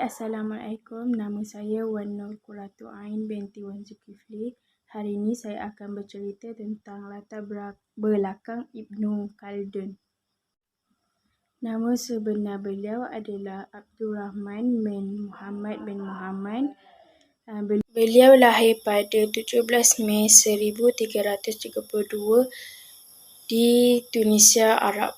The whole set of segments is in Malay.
Assalamualaikum. Nama saya Wan Nur Qurratu Ain binti Wan Zulkifli. Hari ini saya akan bercerita tentang latar belakang Ibnu Khaldun. Nama sebenar beliau adalah Abdul Rahman bin Muhammad bin Muhammad. Beliau lahir pada 17 Mei 1332 di Tunisia, Arab.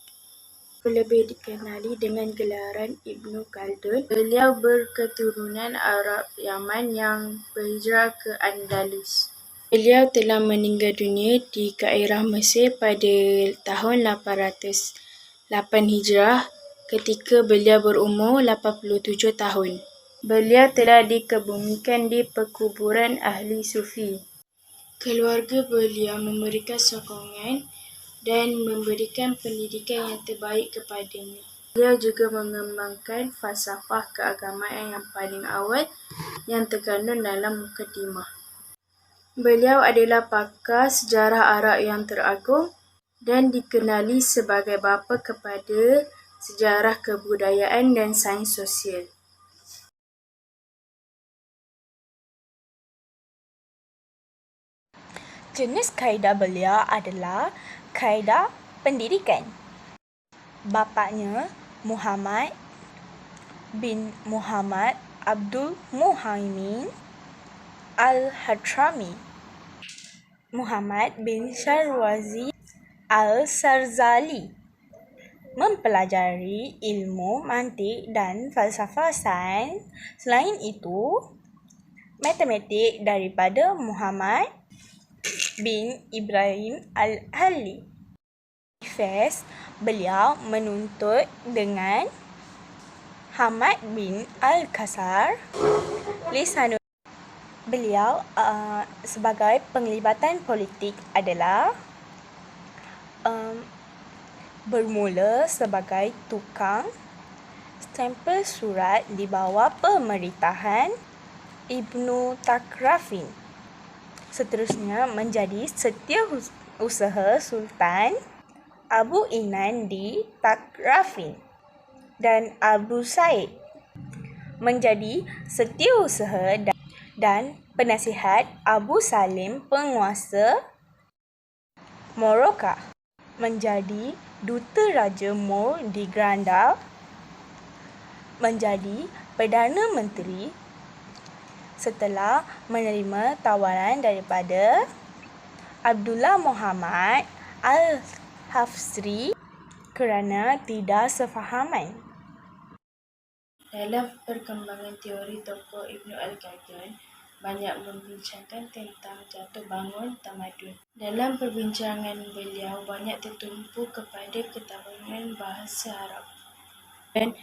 Lebih dikenali dengan gelaran Ibnu Khaldun. Beliau berketurunan Arab Yaman yang berhijrah ke Andalus. Beliau telah meninggal dunia di Kairah, Mesir pada tahun 808 Hijrah ketika beliau berumur 87 tahun. Beliau telah dikebumikan di perkuburan ahli sufi. Keluarga beliau memberikan sokongan dan memberikan pendidikan yang terbaik kepadanya. Beliau juga mengembangkan falsafah keagamaan yang paling awal yang terkandung dalam Muqaddimah. Beliau adalah pakar sejarah Arab yang teragung dan dikenali sebagai bapa kepada sejarah kebudayaan dan sains sosial. Jenis kaedah beliau adalah kaedah pendidikan. Bapaknya Muhammad bin Muhammad Abdul Muhaimin Al-Hadrami, Muhammad bin Syarwazi Al-Sarzali, mempelajari ilmu mantik dan falsafah sains. Selain itu, matematik daripada Muhammad bin Ibrahim Al-Hali. Fes beliau menuntut dengan Hamad bin Al-Qasar. Lisanul beliau sebagai penglibatan politik adalah bermula sebagai tukang stempel surat di bawah pemerintahan Ibnu Takrafin. Seterusnya menjadi setiausaha Sultan Abu Inan di Takrafin dan Abu Said, menjadi setiausaha dan penasihat Abu Salim penguasa Morocco, menjadi duta Raja Moor di Granda, menjadi Perdana Menteri setelah menerima tawaran daripada Abdullah Muhammad Al-Hafsri kerana tidak sefahaman. Dalam perkembangan teori tokoh Ibnu Khaldun banyak membincangkan tentang jatuh bangun tamadun. Dalam perbincangan beliau banyak tertumpu kepada ketahuan bahasa Arab. Dan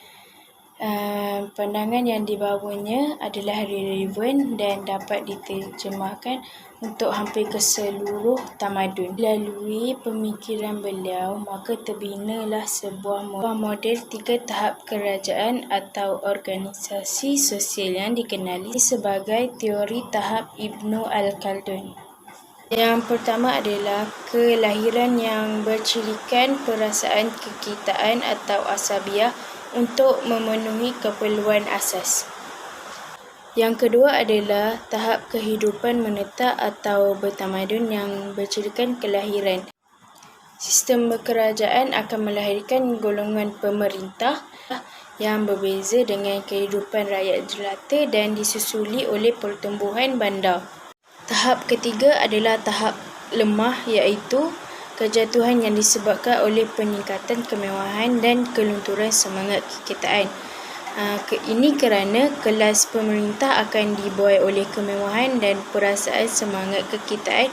pandangan yang dibawanya adalah relevan dan dapat diterjemahkan untuk hampir keseluruh tamadun. Melalui pemikiran beliau, maka terbinalah sebuah model 3 tahap kerajaan atau organisasi sosial yang dikenali sebagai teori tahap Ibnu Khaldun. Yang pertama adalah kelahiran yang bercirikan perasaan kekitaan atau asabiah untuk memenuhi keperluan asas. Yang kedua adalah tahap kehidupan menetap atau bertamadun yang bercirikan kelahiran. Sistem berkerajaan akan melahirkan golongan pemerintah yang berbeza dengan kehidupan rakyat jelata dan disusuli oleh pertumbuhan bandar. Tahap ketiga adalah tahap lemah, iaitu kejatuhan yang disebabkan oleh peningkatan kemewahan dan kelunturan semangat kekitaan. Ini kerana kelas pemerintah akan dibuai oleh kemewahan dan perasaan semangat kekitaan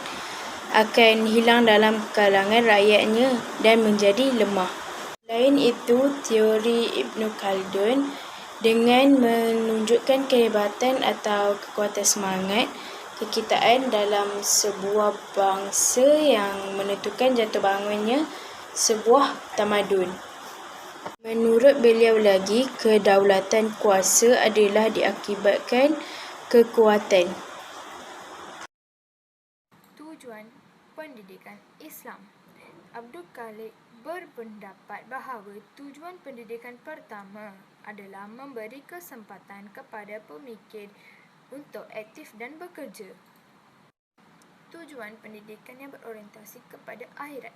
akan hilang dalam kalangan rakyatnya dan menjadi lemah. Selain itu, teori Ibnu Khaldun dengan menunjukkan kehebatan atau kekuatan semangat kekitaan dalam sebuah bangsa yang menentukan jatuh bangunnya sebuah tamadun. Menurut beliau lagi, kedaulatan kuasa adalah diakibatkan kekuatan. Tujuan pendidikan Islam. Abdul Khalid berpendapat bahawa tujuan pendidikan pertama adalah memberi kesempatan kepada pemikir untuk aktif dan bekerja. Tujuan pendidikan yang berorientasi kepada akhirat.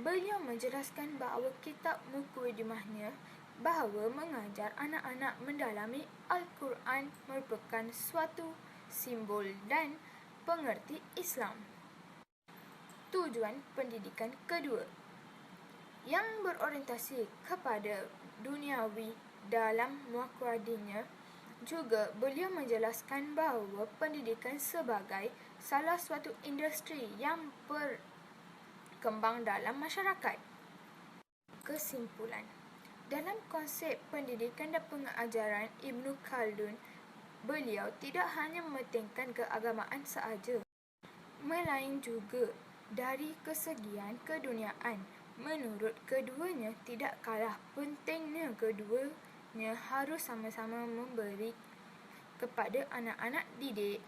Beliau menjelaskan bahawa kitab mukadimahnya bahawa mengajar anak-anak mendalami Al-Quran merupakan suatu simbol dan pengerti Islam. Tujuan pendidikan kedua yang berorientasi kepada duniawi dalam mukadimahnya juga beliau menjelaskan bahawa pendidikan sebagai salah suatu industri yang berkembang dalam masyarakat. Kesimpulan, dalam konsep pendidikan dan pengajaran Ibn Khaldun, beliau tidak hanya mementingkan keagamaan sahaja, melainkan juga dari kesegian keduniaan. Menurut keduanya, tidak kalah pentingnya keduanya harus sama-sama memberi kepada anak-anak didik